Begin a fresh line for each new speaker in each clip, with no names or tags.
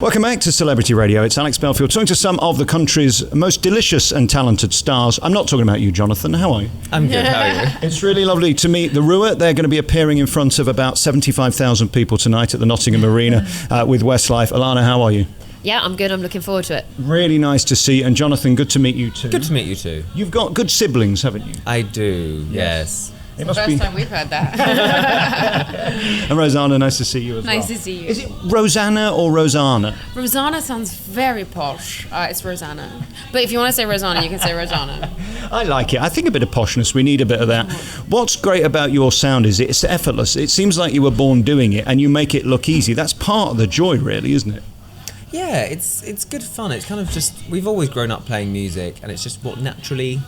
Welcome back to Celebrity Radio. It's Alex Belfield talking to some of the country's most delicious and talented stars. I'm not talking about you, Jonathan. How are you?
I'm good. How are you?
It's really lovely to meet the Rua. They're going to be appearing in front of about 75,000 people tonight at the Nottingham Arena with Westlife. Alana, how are you?
Yeah, I'm good. I'm looking forward to it.
Really nice to see you. And Jonathan, good to meet you too.
Good to meet you too.
You've got good siblings, haven't you?
I do, yes.
It's the first time we've heard that.
And Roseanna, nice to see you as well.
Nice to see you.
Is it Roseanna or Roseanna?
Roseanna sounds very posh. It's Roseanna. But if you want to say Roseanna, you can say Roseanna.
I like it. I think a bit of poshness. We need a bit of that. What's great about your sound is it's effortless. It seems like you were born doing it and you make it look easy. That's part of the joy, really, isn't it?
Yeah, it's good fun. It's kind of just, we've always grown up playing music and it's just what naturally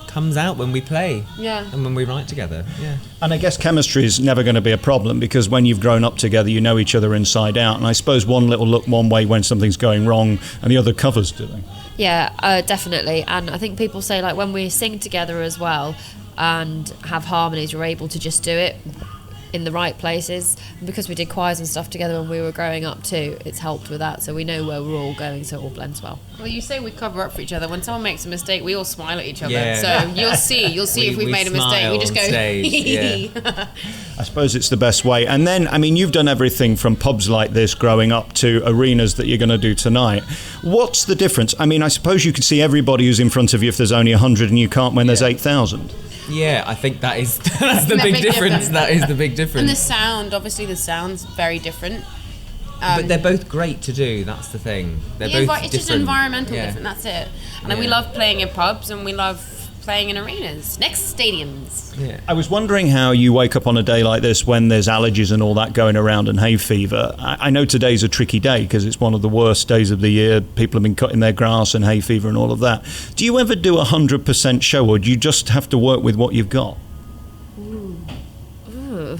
comes out when we play.
Yeah.
And when we write together. Yeah.
And I guess chemistry is never going to be a problem because when you've grown up together, you know each other inside out. And I suppose one little look one way when something's going wrong and the other covers, do they?
Yeah, definitely. And I think people say, like, when we sing together as well and have harmonies, we're able to just do it in the right places. And because we did choirs and stuff together when we were growing up too, it's helped with that. So we know where we're all going, so it all blends well.
Well, you say we cover up for each other. When someone makes a mistake, we all smile at each other.
Yeah.
So you'll see if we've made a mistake. We just go,
yeah.
I suppose it's the best way. And then, I mean, you've done everything from pubs like this growing up to arenas that you're going to do tonight. What's the difference? I mean, I suppose you could see everybody who's in front of you if there's only 100 and you can't when there's 8,000.
Yeah, I think that's the big difference. That is the big difference.
And the sound, obviously the sound's very different.
But they're both great to do, that's the thing. They're both different.
It's just environmental
Yeah.
different, that's it. And we love playing in pubs and we love playing in arenas, next stadiums.
Yeah.
I was wondering how you wake up on a day like this when there's allergies and all that going around and hay fever. I know today's a tricky day because it's one of the worst days of the year. People have been cutting their grass and hay fever and all of that. Do you ever do 100% show or do you just have to work with what you've got?
Ooh.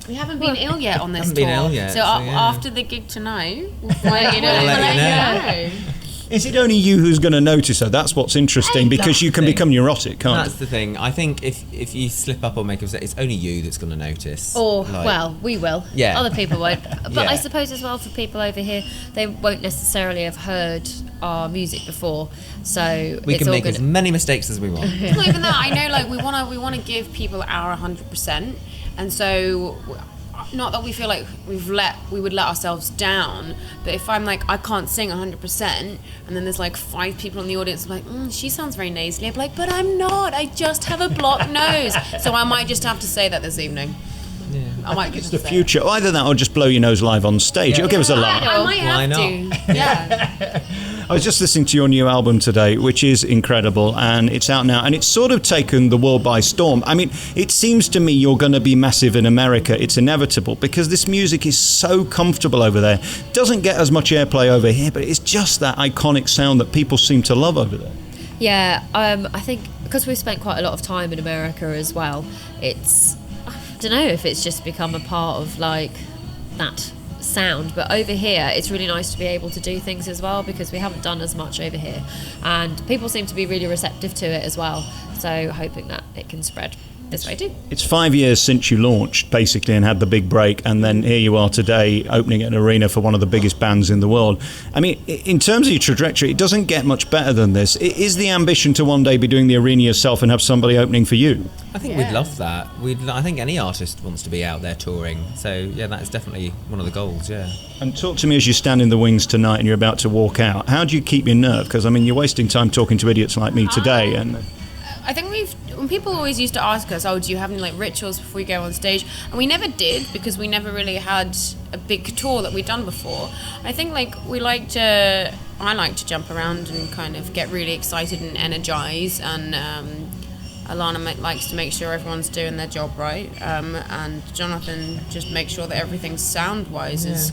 We haven't been ill yet on this
Haven't
tour.
been ill yet,
so
so yeah.
after the gig tonight, we'll let you know.
We'll let you know.
Is it only you who's going to notice though? That's what's interesting because you can become neurotic, can't
That's the thing. I think if you slip up or make a mistake, it's only you that's going to notice.
Or,
Like-
well, we will.
Yeah.
Other people won't. But
Yeah.
I suppose as well for people over here, they won't necessarily have heard our music before. So
We
it's
can
all
make
good.
as many mistakes as we want.
It's not even that. I know, like, we want to give people our 100%, and so not that we feel like we would let ourselves down, but if I'm like, I can't sing 100%, and then there's like 5 people in the audience like, she sounds very nasally, I'm like, but I'm not. I just have a blocked nose. So I might just have to say that this evening.
Yeah.
I might
It's
just
the
say it.
future. Either that or just blow your nose live on stage. It'll give us a laugh.
I might
Why
have
not?
to. Yeah.
I was just listening to your new album today, which is incredible, and it's out now, and it's sort of taken the world by storm. I mean, it seems to me you're going to be massive in America. It's inevitable because this music is so comfortable over there. Doesn't get as much airplay over here, but it's just that iconic sound that people seem to love over there.
Yeah, I think because we've spent quite a lot of time in America as well, I don't know if it's just become a part of like that sound, but over here it's really nice to be able to do things as well because we haven't done as much over here and people seem to be really receptive to it as well, so hoping that it can spread this way too.
It's 5 years since you launched, basically, and had the big break, and then here you are today, opening an arena for one of the biggest bands in the world. I mean, in terms of your trajectory, it doesn't get much better than this. Is the ambition to one day be doing the arena yourself and have somebody opening for you?
I think we'd love that. I think any artist wants to be out there touring. So yeah, that is definitely one of the goals. Yeah.
And talk to me as you stand in the wings tonight and you're about to walk out. How do you keep your nerve? Because I mean, you're wasting time talking to idiots like me today. And
I think when people always used to ask us, do you have any like rituals before you go on stage? And we never did because we never really had a big tour that we'd done before. I think like I like to jump around and kind of get really excited and energize, and Alana likes to make sure everyone's doing their job right, and Jonathan just makes sure that everything sound-wise is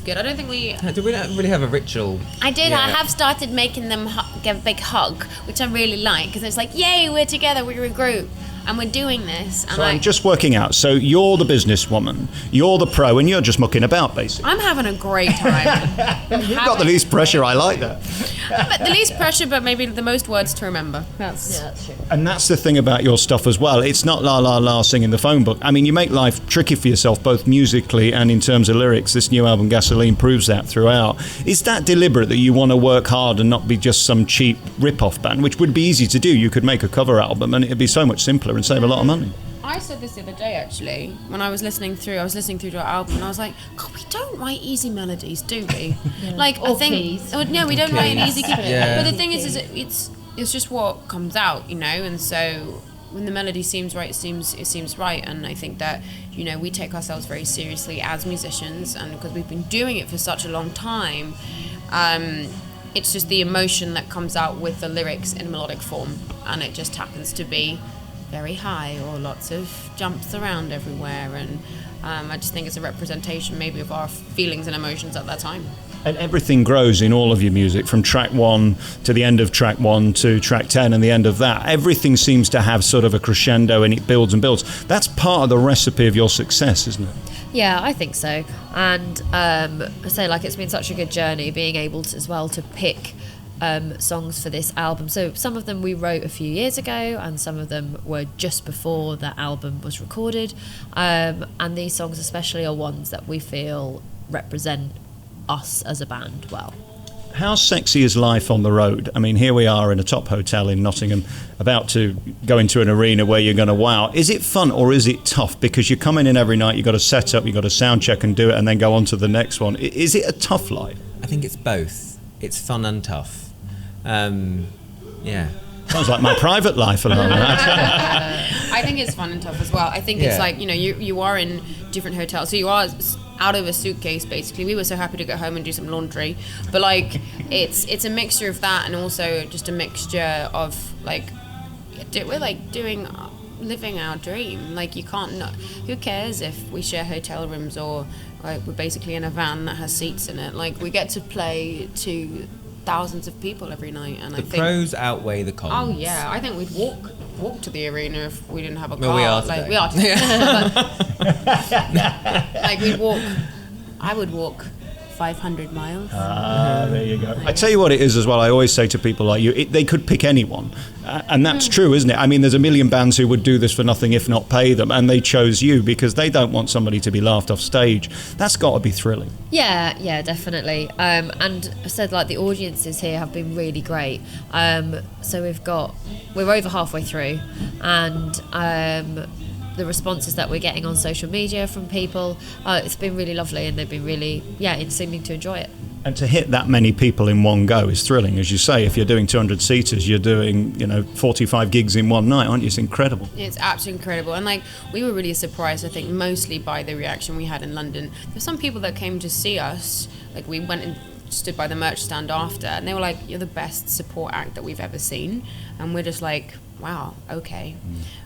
good. I don't think we
don't really have a ritual.
I did.
Yeah.
I have started making them give a big hug, which I really like because it's like, yay, we're together, we're a group. and we're doing this. And
So I'm just working out. So you're the businesswoman, you're the pro, and you're just mucking about, basically.
I'm having a great time.
You've got the least pressure. I like that.
But the least pressure, but maybe the most words to remember.
That's true.
And that's the thing about your stuff as well. It's not la la la singing the phone book. I mean, you make life tricky for yourself, both musically and in terms of lyrics. This new album, Gasoline, proves that throughout. Is that deliberate, that you want to work hard and not be just some cheap rip-off band, which would be easy to do? You could make a cover album and it'd be so much simpler and save a lot of money.
I said this the other day, actually, when I was listening through to our album, and I was like, God, we don't write easy melodies, do we? Like,
Or
I think,
keys.
no, we don't write an easy key.
Yeah.
But the thing is it's just what comes out, you know, and so when the melody seems right, it seems right, and I think that, you know, we take ourselves very seriously as musicians, and because we've been doing it for such a long time, it's just the emotion that comes out with the lyrics in melodic form, and it just happens to be very high or lots of jumps around everywhere, and I just think it's a representation maybe of our feelings and emotions at that time.
And everything grows in all of your music, from track 1 to the end of track 1 to track 10 and the end of that. Everything seems to have sort of a crescendo, and it builds and builds. That's part of the recipe of your success, isn't it?
Yeah, I think so. And I say, like, it's been such a good journey being able to, as well, to pick songs for this album. So some of them we wrote a few years ago, and some of them were just before the album was recorded. And these songs especially are ones that we feel represent us as a band well.
How sexy is life on the road? I mean, here we are in a top hotel in Nottingham, about to go into an arena where you're going to wow. Is it fun or is it tough? Because you're coming in every night, you've got to set up, you've got to sound check and do it, and then go on to the next one. Is it a tough life?
I think it's both. It's fun and tough. Yeah.
Sounds like my private life alone.
I think it's fun and tough as well. I think it's like, you know, you are in different hotels, so you are out of a suitcase basically. We were so happy to go home and do some laundry, but like it's a mixture of that, and also just a mixture of like we're like living our dream. Like, you can't not, who cares if we share hotel rooms or like we're basically in a van that has seats in it. Like, we get to play to thousands of people every night, and
The pros outweigh the cons.
Oh yeah, I think we'd walk to the arena if we didn't have a car.
Well, we are
like
today.
we are today. Like, we'd walk. I would walk 500 miles.
There you go. I tell you what it is as well. I always say to people like you, they could pick anyone, and that's true, isn't it? I mean, there's a million bands who would do this for nothing if not pay them, and they chose you because they don't want somebody to be laughed off stage. That's got to be thrilling.
Yeah, definitely. And I said, like, the audiences here have been really great. So we're over halfway through, and the responses that we're getting on social media from people, it's been really lovely, and they've been really, seeming to enjoy it.
And to hit that many people in one go is thrilling. As you say, if you're doing 200 seaters, you're doing 45 gigs in one night, aren't you? It's incredible.
It's absolutely incredible, and like, we were really surprised, I think, mostly by the reaction we had in London. There's some people that came to see us, like, we went and stood by the merch stand after, and they were like, "You're the best support act that we've ever seen," and we're just like, wow, okay.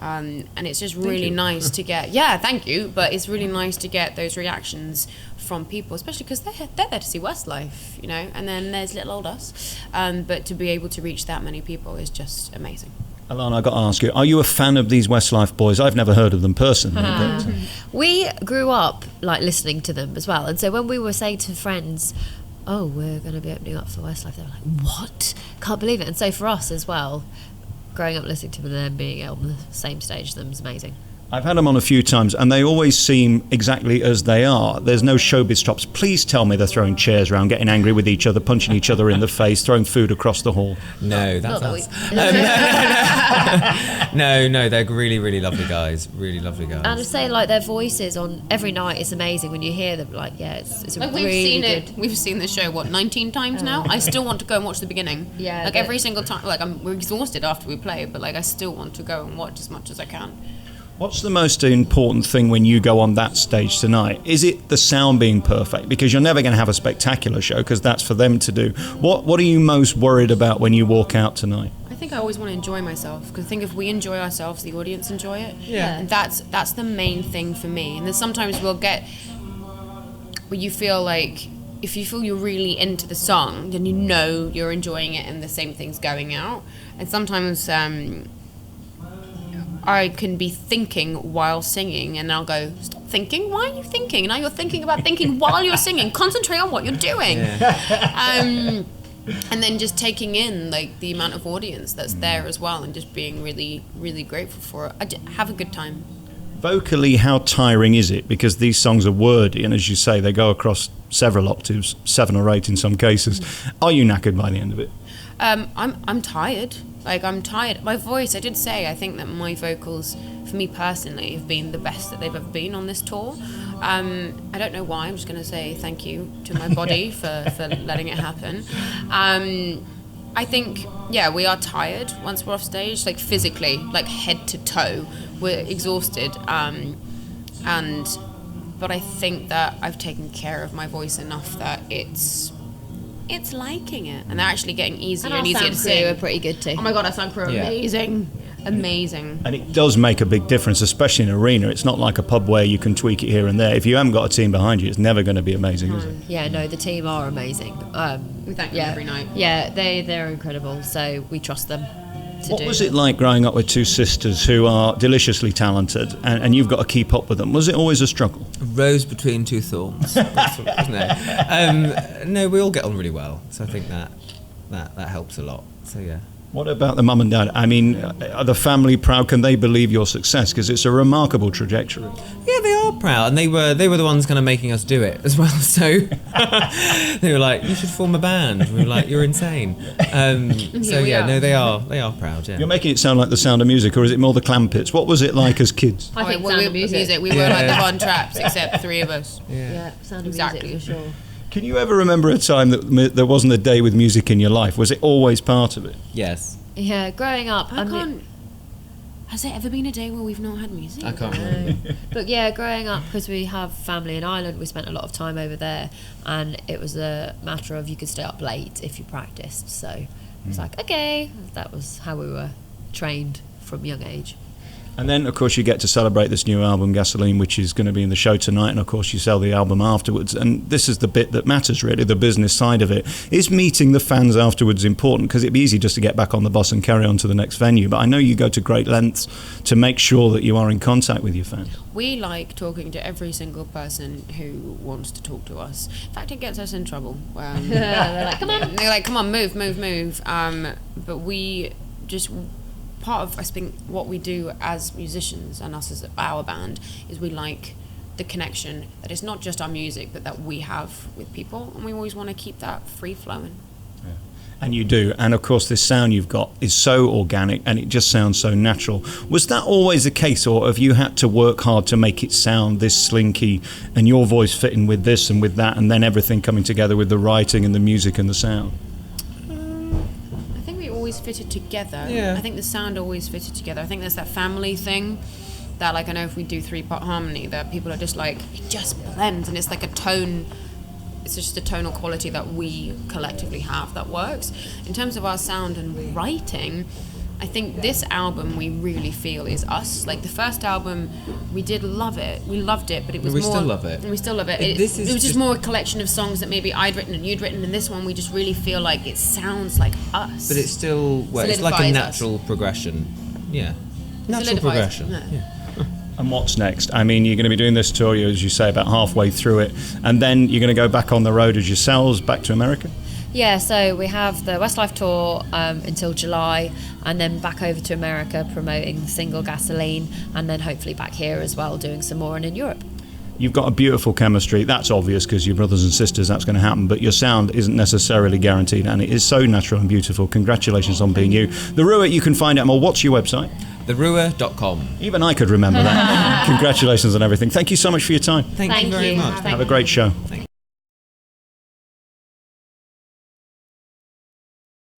And it's just really nice to get, thank you, but it's really nice to get those reactions from people, especially because they're there to see Westlife, and then there's little old us, but to be able to reach that many people is just amazing.
Alana, I've got to ask you, are you a fan of these Westlife boys? I've never heard of them personally. But,
We grew up like listening to them as well, and so when we were saying to friends, "Oh, we're going to be opening up for Westlife," they were like, "What? Can't believe it!" And so for us as well, growing up listening to them and then being on the same stage as them is amazing.
I've had them on a few times, and they always seem exactly as they are. There's no showbiz chops. Please tell me they're throwing chairs around, getting angry with each other, punching each other in the face, throwing food across the hall.
No, that's
Not
us.
that
No, they're really, really lovely guys. Really lovely guys.
And I say, like, their voices on every night is amazing when you hear them. Like, it's a
Like,
really
we've seen the show 19 times now. I still want to go and watch the beginning.
Yeah,
like, every single time. Like, we're exhausted after we play, but like, I still want to go and watch as much as I can.
What's the most important thing when you go on that stage tonight? Is it the sound being perfect? Because you're never going to have a spectacular show, because that's for them to do. What are you most worried about when you walk out tonight?
I think I always want to enjoy myself, because I think if we enjoy ourselves, the audience enjoy it.
Yeah.
And that's the main thing for me. And then sometimes we'll get where you feel like, if you feel you're really into the song, then you're enjoying it and the same thing's going out. And sometimes I can be thinking while singing, and I'll go, stop thinking, why are you thinking? Now you're thinking about thinking while you're singing. Concentrate on what you're doing. And then just taking in like the amount of audience that's there as well, and just being really, really grateful for it. Have a good time.
Vocally, how tiring is it? Because these songs are wordy, and as you say, they go across several octaves, 7 or 8 in some cases. Are you knackered by the end of it?
I'm tired. Like, I'm tired. My voice, I did say, I think that my vocals, for me personally, have been the best that they've ever been on this tour. I don't know why. I'm just going to say thank you to my body for letting it happen. I think, yeah, we are tired once we're off stage, like physically, like head to toe. We're exhausted. But I think that I've taken care of my voice enough that it's liking it, and they're actually getting easier and easier to sing.
We're pretty good too.
Oh my god, our sound crew are amazing. Amazing.
And it does make a big difference, especially in an arena. It's not like a pub where you can tweak it here and there. If you haven't got a team behind you, it's never going to be amazing, is it?
Yeah, no, the team are amazing.
We thank them every night.
Yeah, they're incredible, so we trust them.
What was it like growing up with two sisters who are deliciously talented, and you've got to keep up with them? Was it always a struggle?
A rose between two thorns, that's what, isn't it? No, we all get on really well, so I think that helps a lot. So yeah.
What about the mum and dad? I mean, are the family proud? Can they believe your success? Because it's a remarkable trajectory.
Yeah, they are proud, and they were the ones kind of making us do it as well. So they were like, "You should form a band." We were like, "You're insane." So yeah, no, they are proud. Yeah.
You're making it sound like The Sound of Music, or is it more the Clam Pits? What was it like as kids?
I think
Sound of Music. We were like the Von Traps, except 3 of us.
Yeah, Sound of
Exactly.
Music for sure.
Can you ever remember a time that there wasn't a day with music in your life? Was it always part of it?
Yes.
Yeah, growing up,
Has there ever been a day where we've not had music?
I can't remember.
But yeah, growing up, because we have family in Ireland, we spent a lot of time over there, and it was a matter of you could stay up late if you practiced. So it was like, okay, that was how we were trained from a young age.
And then, of course, you get to celebrate this new album, Gasoline, which is going to be in the show tonight. And, of course, you sell the album afterwards. And this is the bit that matters, really, the business side of it. Is meeting the fans afterwards important? Because it'd be easy just to get back on the bus and carry on to the next venue. But I know you go to great lengths to make sure that you are in contact with your fans.
We like talking to every single person who wants to talk to us. In fact, it gets us in trouble.
They're like, come on.
They're like, come on, move. But we just... part of, I think, what we do as musicians and us as our band is we like the connection that it's not just our music, but that we have with people, and we always want to keep that free flowing.
Yeah. And you do, and of course this sound you've got is so organic and it just sounds so natural. Was that always the case, or have you had to work hard to make it sound this slinky and your voice fitting with this and with that, and then everything coming together with the writing and the music and the sound?
Always fitted together.
Yeah.
I think the sound always fitted together. I think there's that family thing that, like, I know if we do 3-part harmony, that people are just like, it just blends, and it's like a tone, it's just a tonal quality that we collectively have that works. In terms of our sound and writing, I think this album we really feel is us. Like the first album, we did love it. We loved it, but it was
we
more...
still love it.
And we still love it.
It
was just more a collection of songs that maybe I'd written and you'd written, and this one we just really feel like it sounds like us.
But it's still, well, it's like a natural progression. Yeah. Natural progression. Yeah.
And what's next? I mean, you're going to be doing this tour, as you say, about halfway through it, and then you're going to go back on the road as yourselves back to America?
Yeah, so we have the Westlife tour until July, and then back over to America promoting the single Gasoline, and then hopefully back here as well doing some more and in Europe.
You've got a beautiful chemistry. That's obvious because you're brothers and sisters, that's going to happen, but your sound isn't necessarily guaranteed, and it is so natural and beautiful. Congratulations on being you. The Ruhr, you can find out more. What's your website?
TheRuhr.com.
Even I could remember that. Congratulations on everything. Thank you so much for your time.
Thank you very much.
Have a great show.
Thank you.